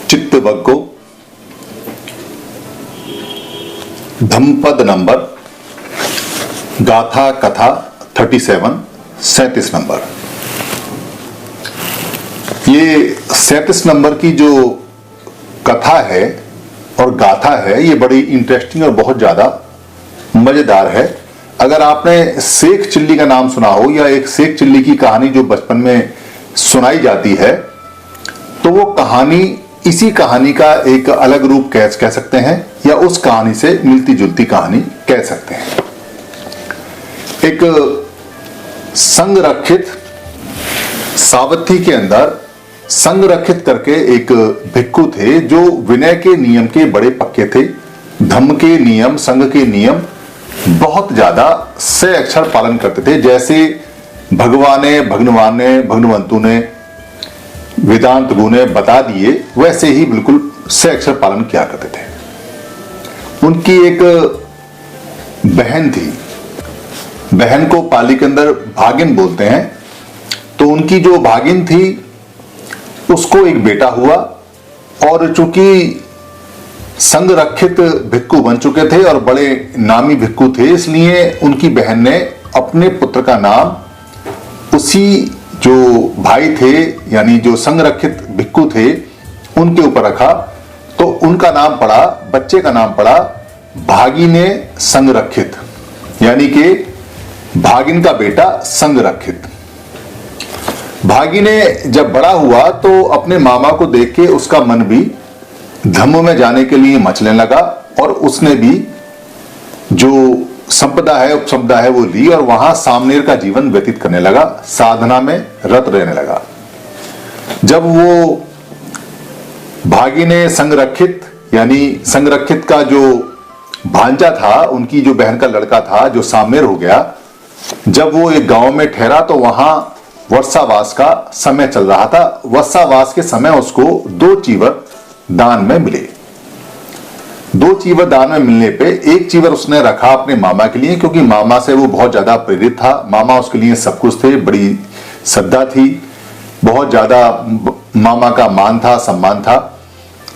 चित्तवग्गो धम्पद number गाथा कथा 37 number. ये 37 नंबर की जो कथा है और गाथा है ये बड़ी इंटरेस्टिंग और बहुत ज्यादा मजेदार है। अगर आपने शेख चिल्ली का नाम सुना हो या एक शेख चिल्ली की कहानी जो बचपन में सुनाई जाती है तो वो कहानी इसी कहानी का एक अलग रूप कह सकते हैं या उस कहानी से मिलती जुलती कहानी कह सकते हैं। एक संरक्षित सावथी के अंदर संरक्षित करके एक भिक्षु थे जो विनय के नियम के बड़े पक्के थे। धम्म के नियम, संघ के नियम बहुत ज्यादा से अक्षर पालन करते थे। जैसे भगवंतु ने वेदांत गुण ने बता दिए वैसे ही बिल्कुल से अक्षर पालन किया करते थे। उनकी एक बहन थी, बहन को पाली के अंदर भागिन बोलते हैं। तो उनकी जो भागिन थी उसको एक बेटा हुआ और चूंकि संरक्षित भिक्षु बन चुके थे और बड़े नामी भिक्षु थे इसलिए उनकी बहन ने अपने पुत्र का नाम उसी जो भाई थे यानी जो संरक्षित भिक्षु थे उनके ऊपर रखा। तो उनका नाम पड़ा, बच्चे का नाम पड़ा भागिने संरक्षित, यानी कि भागिन का बेटा संरक्षित। भागिने जब बड़ा हुआ तो अपने मामा को देख के उसका मन भी धम्म में जाने के लिए मचलने लगा और उसने भी जो संपदा है उपसंपदा है वो ली और वहां सामनेर का जीवन व्यतीत करने लगा, साधना में रत रहने लगा। जब वो भागिने संरक्षित यानी संरक्षित का जो भांजा था, उनकी जो बहन का लड़का था जो सामनेर हो गया, जब वो एक गांव में ठहरा तो वहां वर्षावास का समय चल रहा था। वर्षावास के समय उसको 2 चीवर दान में मिले। 2 चीवर दान में मिलने पे एक चीवर उसने रखा अपने मामा के लिए क्योंकि मामा से वो बहुत ज्यादा प्रेरित था। मामा उसके लिए सब कुछ थे, बड़ी श्रद्धा थी, बहुत ज्यादा मामा का मान था, सम्मान था।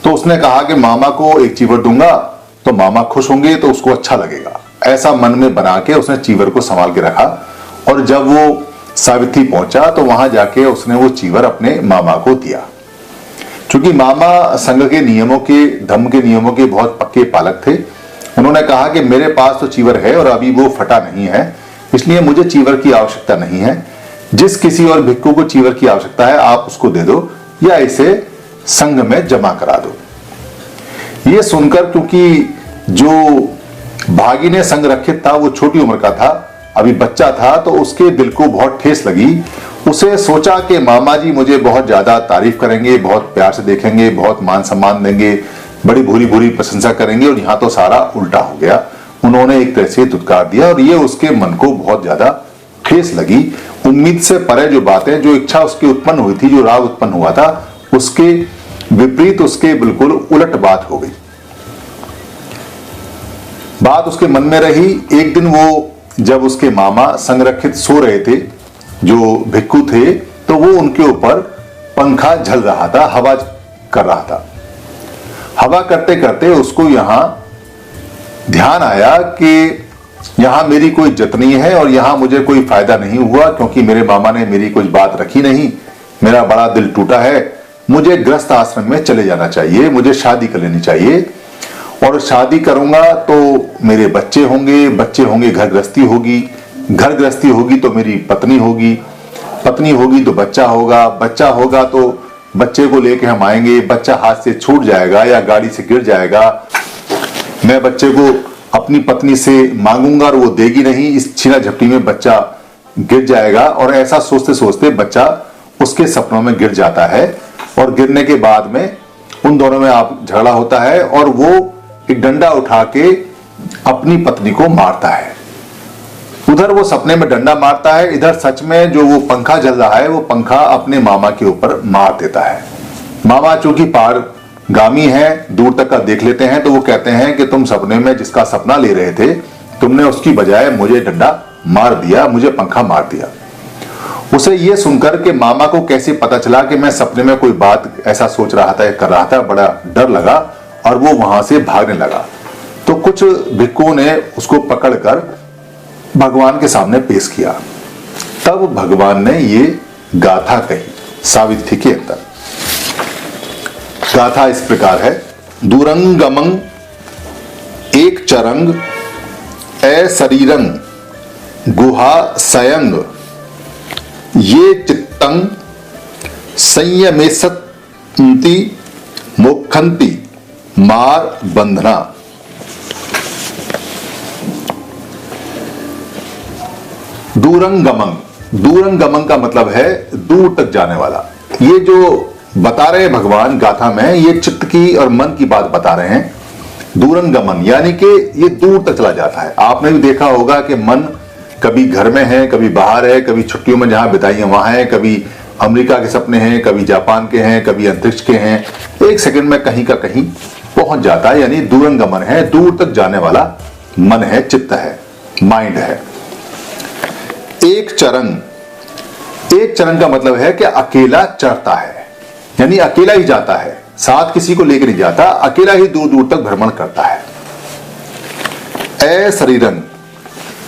तो उसने कहा कि मामा को एक चीवर दूंगा तो मामा खुश होंगे तो उसको अच्छा लगेगा। ऐसा मन में बना के उसने चीवर को संभाल के रखा और जब वो सावित्री पहुंचा तो वहां जाके उसने वो चीवर अपने मामा को दिया। क्योंकि मामा संघ के नियमों के, धम्म के नियमों के बहुत पक्के पालक थे। उन्होंने कहा कि मेरे पास तो चीवर है और अभी वो फटा नहीं है, इसलिए मुझे चीवर की आवश्यकता नहीं है। जिस किसी और भिक्षु को चीवर की आवश्यकता है आप उसको दे दो या इसे संघ में जमा करा दो। ये सुनकर क्योंकि जो भागिने संरक्षित था वो छोटी उम्र का था, अभी बच्चा था, तो उसके दिल को बहुत ठेस लगी। उसे सोचा कि मामा जी मुझे बहुत ज्यादा तारीफ करेंगे, बहुत प्यार से देखेंगे, बहुत मान सम्मान देंगे, बड़ी भूरी भूरी प्रशंसा करेंगे और यहाँ तो सारा उल्टा हो गया। उन्होंने एक तरह से धुतकार दिया और ये उसके मन को बहुत ज्यादा ठेस लगी। उम्मीद से परे जो बातें, जो इच्छा उसकी उत्पन्न हुई थी, जो राग उत्पन्न हुआ था, उसके विपरीत उसके बिल्कुल उलट बात हो गई। बात उसके मन में रही। एक दिन वो जब उसके मामा संरक्षित सो रहे थे, जो भिक्षु थे, तो वो उनके ऊपर पंखा झल रहा था, हवा कर रहा था। हवा करते करते उसको यहां ध्यान आया कि यहां मेरी कोई इज्जत नहीं है और यहां मुझे कोई फायदा नहीं हुआ क्योंकि मेरे मामा ने मेरी कुछ बात रखी नहीं। मेरा बड़ा दिल टूटा है, मुझे गृहस्थ आश्रम में चले जाना चाहिए, मुझे शादी कर लेनी चाहिए और शादी करूंगा तो मेरे बच्चे होंगे, घर गृहस्थी होगी, घर गृहस्थी होगी तो मेरी पत्नी होगी तो बच्चा होगा तो बच्चे को लेके हम आएंगे, बच्चा हाथ से छूट जाएगा या गाड़ी से गिर जाएगा, मैं बच्चे को अपनी पत्नी से मांगूंगा और वो देगी नहीं, इस छीना झपटी में बच्चा गिर जाएगा। और ऐसा सोचते सोचते बच्चा उसके सपनों में गिर जाता है और गिरने के बाद में उन दोनों में आप झगड़ा होता है और वो एक डंडा उठा के अपनी पत्नी को मारता है। उधर वो सपने में डंडा मारता है, इधर सच में जो वो पंखा जल रहा है वो पंखा अपने मामा के ऊपर मार देता है। मामा चूंकि पारगामी है, दूर तक का देख लेते हैं, तो वो कहते हैं कि तुम सपने में जिसका सपना ले रहे थे तुमने उसकी बजाय मुझे डंडा मार दिया, मुझे पंखा मार दिया। उसे ये सुनकर कि मामा को कैसे पता चला कि मैं सपने में कोई बात ऐसा सोच रहा था, कर रहा था, बड़ा डर लगा और वो वहां से भागने लगा। तो कुछ भिक्षुओं ने उसको पकड़कर भगवान के सामने पेश किया। तब भगवान ने ये गाथा कही सावित्री के अंदर। गाथा इस प्रकार है, दूरंगमं एक चरंग ए शरीरंग गुहा सयंग ये चित्तं संयमेसन्ति मोक्षन्ति मार बंधना। दूरंगमं, दूरंगमन का मतलब है दूर तक जाने वाला। ये जो बता रहे हैं भगवान गाथा में, ये चित्त की और मन की बात बता रहे हैं। दूरंगमन यानी कि ये दूर तक चला जाता है। आपने भी देखा होगा कि मन कभी घर में है, कभी बाहर है, कभी छुट्टियों में जहां बिताई है वहां है, कभी अमेरिका के सपने हैं, कभी जापान के हैं, कभी अंतरिक्ष के हैं। एक सेकंड में कहीं का कहीं पहुंच जाता है, यानी दूरंगमन है, दूर तक जाने वाला मन है, चित्त है, माइंड है। एक चरंग, एक चरंग का मतलब है कि अकेला चढ़ता है, यानी अकेला ही जाता है, साथ किसी को लेकर नहीं जाता, अकेला ही दूर दूर तक भ्रमण करता है। ए शरीरन,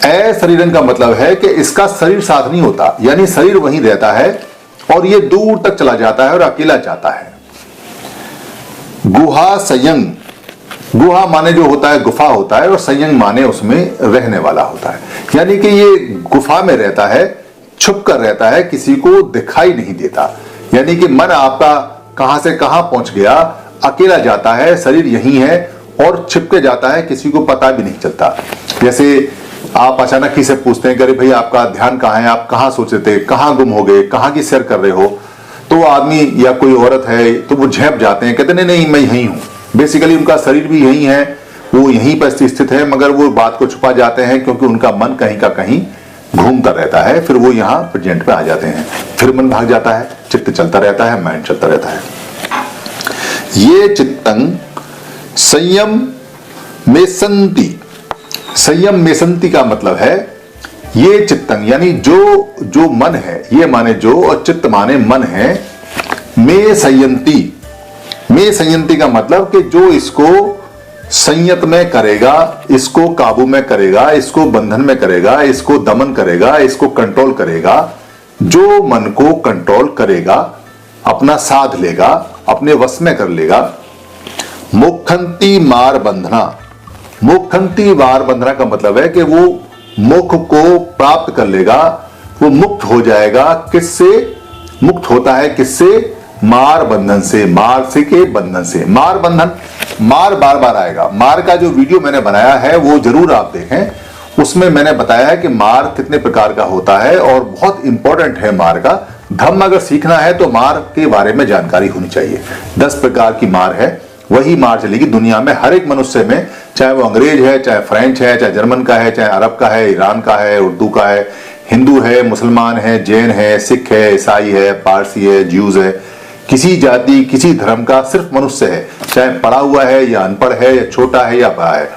ए शरीरन का मतलब है कि इसका शरीर साथ नहीं होता, यानी शरीर वहीं रहता है और ये दूर तक चला जाता है और अकेला जाता है। गुहा संयंग, गुहा माने जो होता है गुफा होता है, और संयंग माने उसमें रहने वाला होता है, यानी कि ये गुफा में रहता है, छुप कर रहता है, किसी को दिखाई नहीं देता। यानी कि मन आपका कहां से कहां पहुंच गया, अकेला जाता है, शरीर यहीं है और छिप के जाता है, किसी को पता भी नहीं चलता। जैसे आप अचानक ही से पूछते हैं, अरे भाई आपका ध्यान कहाँ है, आप कहाँ सोच रहे थे, कहाँ गुम हो गए, कहाँ की सैर कर रहे हो, तो आदमी या कोई औरत है तो वो झेप जाते हैं, कहते नहीं मैं यहीं हूं। बेसिकली उनका शरीर भी यहीं है, वो यहीं पर स्थित है, मगर वो बात को छुपा जाते हैं क्योंकि उनका मन कहीं का कहीं घूमता रहता है। फिर वो यहाँ प्रेजेंट में आ जाते हैं, फिर मन भाग जाता है, चित्त चलता रहता है, माइंड चलता रहता है। ये चित्तं संयम में संति, संयम में संति का मतलब है ये चित्तं यानी जो मन है, ये माने जो और चित्त माने मन है। में संयंती, में संयंती का मतलब कि जो इसको संयत में करेगा, इसको काबू में करेगा, इसको बंधन में करेगा, इसको दमन करेगा, इसको कंट्रोल करेगा। जो मन को कंट्रोल करेगा, अपना साध लेगा, अपने वश में कर लेगा। मोक्षंती मार बंधना, मोक्षंती मार बंधना का मतलब है कि वो मोक्ष को प्राप्त कर लेगा, वो मुक्त हो जाएगा। किससे मुक्त होता है, किससे? मार बंधन से, मार से के बंधन से। मार बंधन, मार बार बार आएगा। मार का जो वीडियो मैंने बनाया है वो जरूर आप देखें, उसमें मैंने बताया है कि मार कितने प्रकार का होता है और बहुत इंपॉर्टेंट है मार का। धम्म अगर सीखना है तो मार के बारे में जानकारी होनी चाहिए। 10 प्रकार की मार है, वही मार चलेगी दुनिया में हर एक मनुष्य में, चाहे वो अंग्रेज है, चाहे फ्रेंच है, चाहे जर्मन का है, चाहे अरब का है, ईरान का है, उर्दू का है, हिंदू है, मुसलमान है, जैन है, सिख है, ईसाई है, पारसी है, ज्यूज है, किसी जाति किसी धर्म का सिर्फ मनुष्य है, चाहे पढ़ा हुआ है या अनपढ़ है या छोटा है या बड़ा है।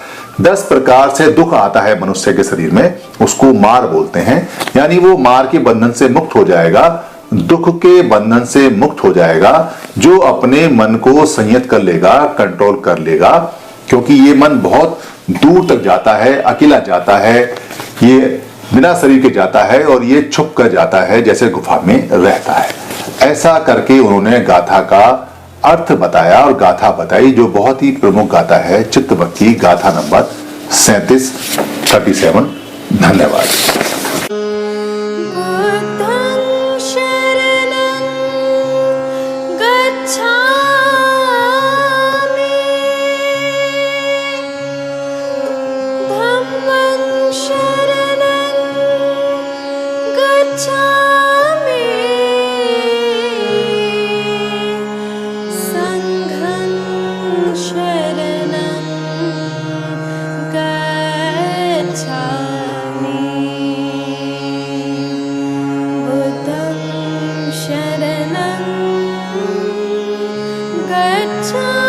10 प्रकार से दुख आता है मनुष्य के शरीर में, उसको मार बोलते हैं। यानी वो मार के बंधन से मुक्त हो जाएगा, दुख के बंधन से मुक्त हो जाएगा जो अपने मन को संयत कर लेगा, कंट्रोल कर लेगा। क्योंकि ये मन बहुत दूर तक जाता है, अकेला जाता है, ये बिना शरीर के जाता है और ये छुप कर जाता है, जैसे गुफा में रहता है। ऐसा करके उन्होंने गाथा का अर्थ बताया और गाथा बताई, जो बहुत ही प्रमुख गाथा है, चित्तवक्की गाथा नंबर 37। धन्यवाद। शरणं गच्छामि।